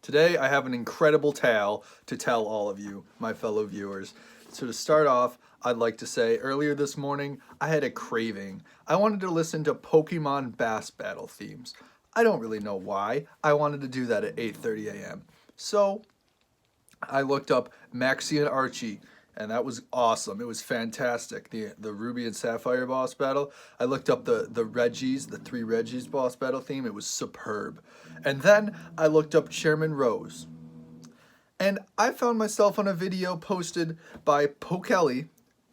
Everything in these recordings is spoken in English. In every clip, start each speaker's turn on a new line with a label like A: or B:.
A: Today I have an incredible tale to tell all of you, my fellow viewers. So to start off, I'd like to say earlier this morning, I had a craving. I wanted to listen to Pokemon Bass Battle themes. I don't really know why. I wanted to do that at 8:30 a.m. So I looked up Maxie and Archie, and that was awesome. It was fantastic. The Ruby and Sapphire boss battle. I looked up the Reggies, the three Reggies boss battle theme. It was superb. And then I looked up Chairman Rose. And I found myself on a video posted by Pokelly,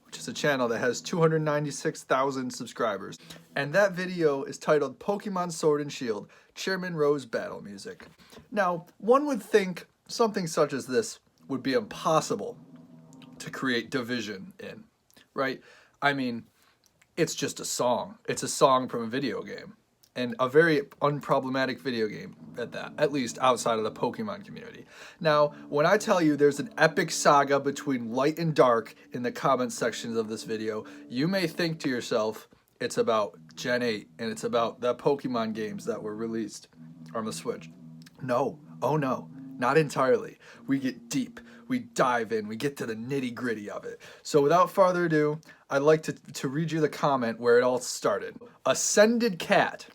A: which is a channel that has 296,000 subscribers. And that video is titled Pokemon Sword and Shield, Chairman Rose Battle Music. Now, one would think something such as this would be impossible to create division in, right? I mean, it's just a song. It's a song from a video game. And a very unproblematic video game at that, at least outside of the Pokemon community. Now, when I tell you there's an epic saga between light and dark in the comment sections of this video, you may think to yourself, it's about Gen 8 and it's about the Pokemon games that were released on the Switch. No, oh no, not entirely. We get deep, we dive in, we get to the nitty gritty of it. So without further ado, I'd like to read you the comment where it all started. Ascended Cat.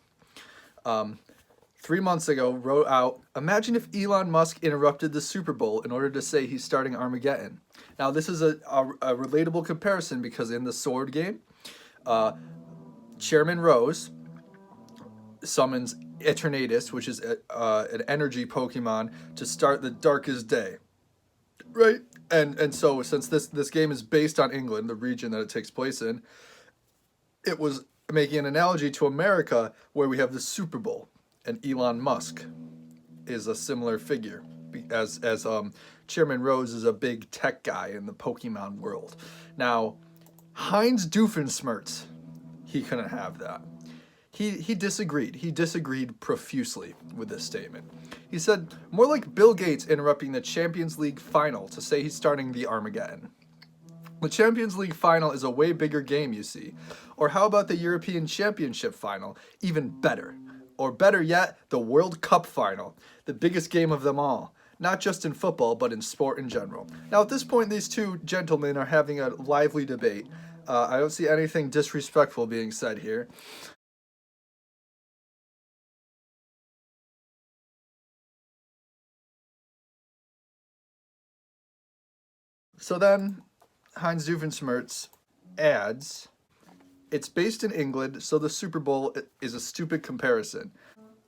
A: 3 months ago, wrote out, imagine if Elon Musk interrupted the Super Bowl in order to say he's starting Armageddon. Now, this is a relatable comparison because in the Sword game, Chairman Rose summons Eternatus, which is an energy Pokemon, to start the darkest day. Right? And so, since this game is based on England, the region that it takes place in, it was making an analogy to America where we have the Super Bowl, and Elon Musk is a similar figure as Chairman Rose is a big tech guy in the Pokemon world. Now, Heinz Doofenshmirtz, he couldn't have that. He disagreed. He disagreed profusely with this statement. He said, more like Bill Gates interrupting the Champions League final to say he's starting the Armageddon. The Champions League final is a way bigger game, you see. Or how about the European Championship final? Even better. Or better yet, the World Cup final, the biggest game of them all. Not just in football, but in sport in general. Now, at this point, these two gentlemen are having a lively debate. I don't see anything disrespectful being said here. So then, Heinz Doofenshmirtz adds, it's based in England, so the Super Bowl is a stupid comparison.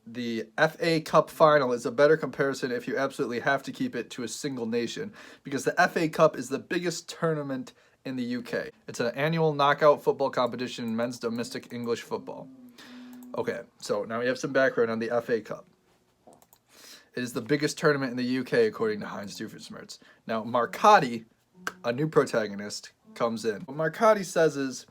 A: The FA Cup final is a better comparison if you absolutely have to keep it to a single nation, because the FA Cup is the biggest tournament in the UK. It's an annual knockout football competition in men's domestic English football. Okay, so now we have some background on the FA Cup. It is the biggest tournament in the UK, according to Heinz Doofenshmirtz. Now, Marcotti, a new protagonist, comes in. What Marcotti says is,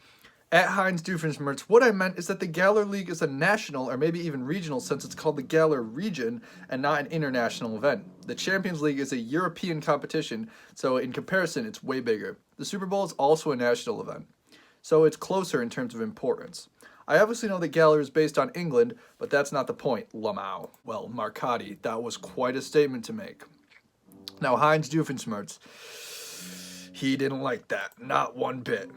A: at Heinz Doofenshmirtz, what I meant is that the Galar League is a national or maybe even regional since it's called the Galar region and not an international event. The Champions League is a European competition, so in comparison, it's way bigger. The Super Bowl is also a national event, so it's closer in terms of importance. I obviously know that Galar is based on England, but that's not the point, Lamau. Well, Marcotti, that was quite a statement to make. Now, Heinz Doofenshmirtz, he didn't like that, not one bit.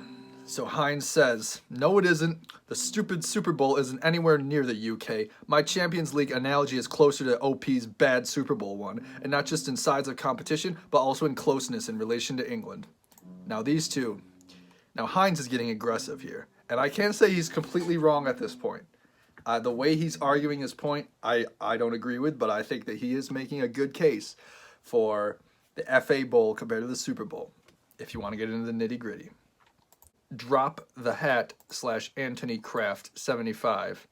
A: So Heinz says, no it isn't, the stupid Super Bowl isn't anywhere near the UK. My Champions League analogy is closer to OP's bad Super Bowl one, and not just in size of competition, but also in closeness in relation to England. Now these two, now Heinz is getting aggressive here, and I can't say he's completely wrong at this point. The way he's arguing his point, I don't agree with, but I think that he is making a good case for the FA Bowl compared to the Super Bowl, if you want to get into the nitty gritty. Drop the Hat / Anthony Kraft 75,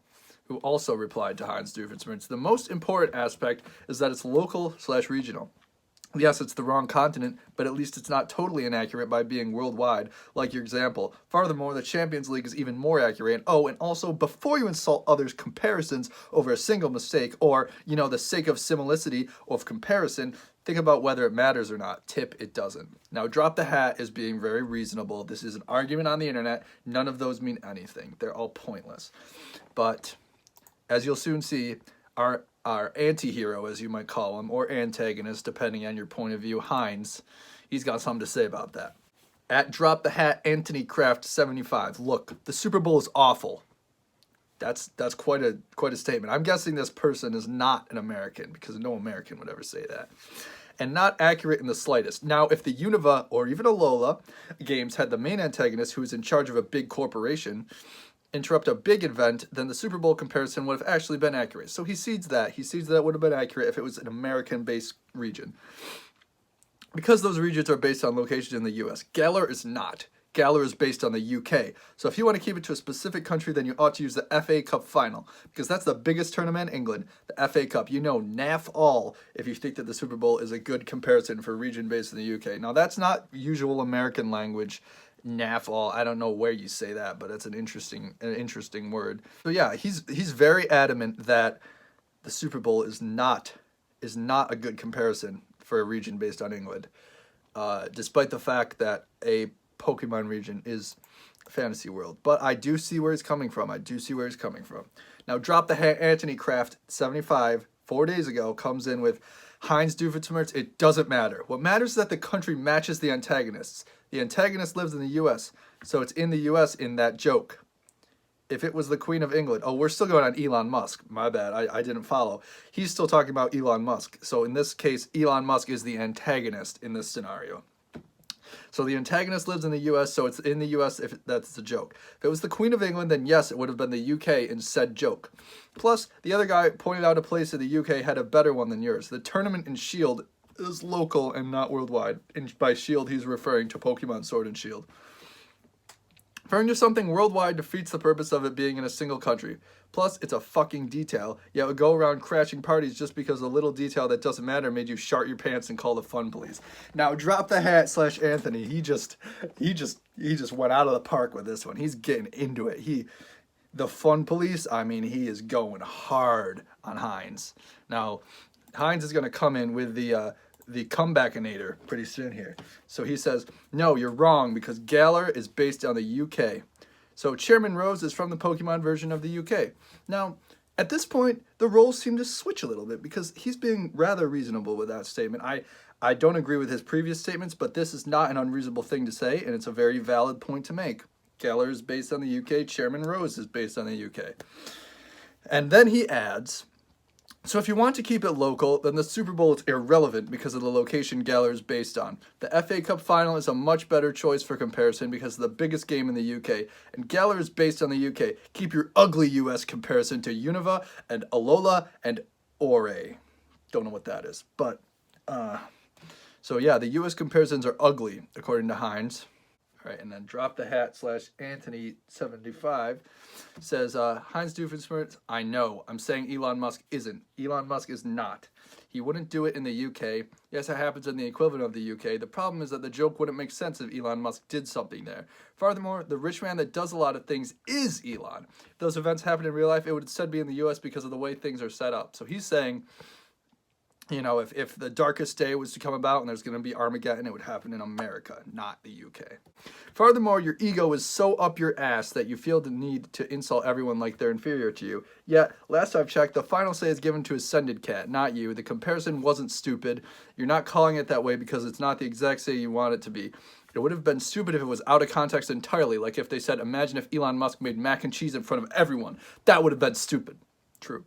A: who also replied to Heinz Doofenshmirtz. The most important aspect is that it's local / regional. Yes, it's the wrong continent, but at least it's not totally inaccurate by being worldwide, like your example. Furthermore, the Champions League is even more accurate. Oh, and also, before you insult others' comparisons over a single mistake, or, the sake of similarity of comparison, think about whether it matters or not. Tip, it doesn't. Now, Drop the Hat is being very reasonable. This is an argument on the internet. None of those mean anything. They're all pointless. But, as you'll soon see, our our anti-hero, as you might call him, or antagonist, depending on your point of view, Heinz, he's got something to say about that. At Drop the Hat, Anthony Kraft 75. Look, the Super Bowl is awful. That's quite a statement. I'm guessing this person is not an American, because no American would ever say that. And not accurate in the slightest. Now, if the Unova or even Alola games had the main antagonist who is in charge of a big corporation interrupt a big event, then the Super Bowl comparison would have actually been accurate. So he cedes that. He cedes that it would have been accurate if it was an American-based region. Because those regions are based on locations in the U.S. Galar is not. Galar is based on the UK. So if you want to keep it to a specific country, then you ought to use the FA Cup final, because that's the biggest tournament in England, the FA Cup. You know, naff all if you think that the Super Bowl is a good comparison for a region based in the UK. Now, that's not usual American language, naff all. I don't know where you say that, but it's an interesting word. So yeah, he's very adamant that the Super Bowl is not a good comparison for a region based on England, despite the fact that a Pokemon region is fantasy world. But I do see where he's coming from. Now, Drop the Hat Anthony Kraft 75 4 days ago comes in with Heinz Doofenshmirtz. It doesn't matter. What matters is that the country matches the antagonists. The antagonist lives in the U.S., so it's in the U.S. in that joke. If it was the Queen of England, oh, we're still going on Elon Musk. My bad, I didn't follow. He's still talking about Elon Musk. So in this case, Elon Musk is the antagonist in this scenario. So the antagonist lives in the U.S., so it's in the U.S. if that's the joke. If it was the Queen of England, then yes, it would have been the U.K. in said joke. Plus, the other guy pointed out a place in the U.K. had a better one than yours. The tournament in Shield is local and not worldwide. And by Shield, he's referring to Pokémon Sword and Shield. Referring to something worldwide defeats the purpose of it being in a single country. Plus, it's a fucking detail. Yet we go around crashing parties just because a little detail that doesn't matter made you shart your pants and call the fun police. Now, Drop the Hat / Anthony, he just went out of the park with this one. He's getting into it. The fun police, I mean, he is going hard on Heinz. Now, Heinz is going to come in with the comebackinator pretty soon here. So he says, no, you're wrong, because Galar is based on the UK. So Chairman Rose is from the Pokemon version of the UK. Now, at this point, the roles seem to switch a little bit, because he's being rather reasonable with that statement. I don't agree with his previous statements, but this is not an unreasonable thing to say, and it's a very valid point to make. Galar is based on the UK. Chairman Rose is based on the UK. And then he adds, so if you want to keep it local, then the Super Bowl is irrelevant because of the location Galar is based on. The FA Cup final is a much better choice for comparison because of the biggest game in the UK, and Galar is based on the UK. Keep your ugly US comparison to Unova and Alola and Ore. Don't know what that is, but so yeah, the US comparisons are ugly according to Heinz. All right, and then Drop the Hat / Anthony 75 says, Heinz Doofenshmirtz, I know. I'm saying Elon Musk isn't. Elon Musk is not. He wouldn't do it in the UK. Yes, it happens in the equivalent of the UK. The problem is that the joke wouldn't make sense if Elon Musk did something there. Furthermore, the rich man that does a lot of things is Elon. If those events happen in real life, it would instead be in the US because of the way things are set up. So he's saying, you know, if the darkest day was to come about and there's going to be Armageddon, it would happen in America, not the UK. Furthermore, your ego is so up your ass that you feel the need to insult everyone like they're inferior to you. Yet, last I've checked, the final say is given to Ascended Cat, not you. The comparison wasn't stupid. You're not calling it that way because it's not the exact say you want it to be. It would have been stupid if it was out of context entirely, like if they said, imagine if Elon Musk made mac and cheese in front of everyone. That would have been stupid. True.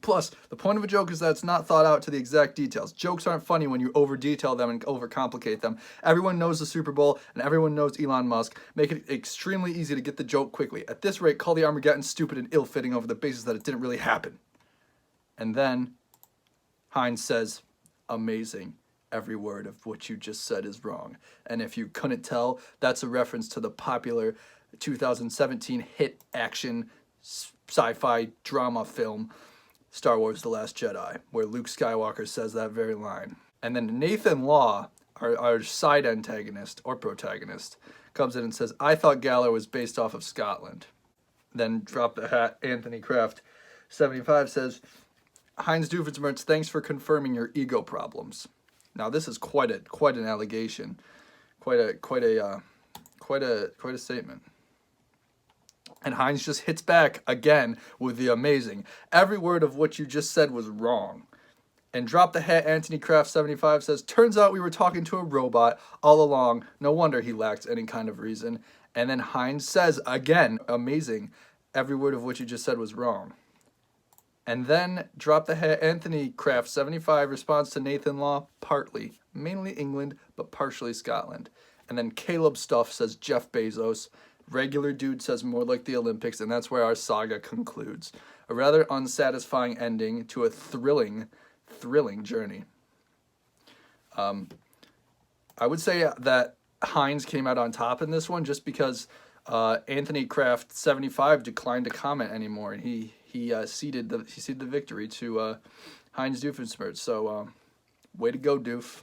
A: Plus, the point of a joke is that it's not thought out to the exact details. Jokes aren't funny when you over-detail them and overcomplicate them. Everyone knows the Super Bowl, and everyone knows Elon Musk. Make it extremely easy to get the joke quickly. At this rate, call the Armageddon stupid and ill-fitting over the basis that it didn't really happen. And then, Heinz says, amazing. Every word of what you just said is wrong. And if you couldn't tell, that's a reference to the popular 2017 hit action sci-fi drama film, Star Wars The Last Jedi, where Luke Skywalker says that very line. And then Nathan Law, our side antagonist or protagonist, comes in and says, I thought Galar was based off of Scotland. Then Drop the Hat Anthony Kraft 75 says, Heinz Doofenshmirtz, thanks for confirming your ego problems. Now this is quite an allegation, quite a statement. And Heinz just hits back again with the amazing, every word of what you just said was wrong. And Drop the Hat Anthony Craft 75 says, turns out we were talking to a robot all along. No wonder he lacked any kind of reason. And then Heinz says again, amazing, every word of what you just said was wrong. And then Drop the Hat Anthony Craft 75 responds to Nathan Law, partly, mainly England, but partially Scotland. And then Caleb Stuff says Jeff Bezos. Regular Dude says more like the Olympics, and that's where our saga concludes. A rather unsatisfying ending to a thrilling journey. I would say that Heinz came out on top in this one just because Anthony Craft 75 declined to comment anymore, and he ceded the victory to Heinz Doofenshmirtz. So way to go, Doof.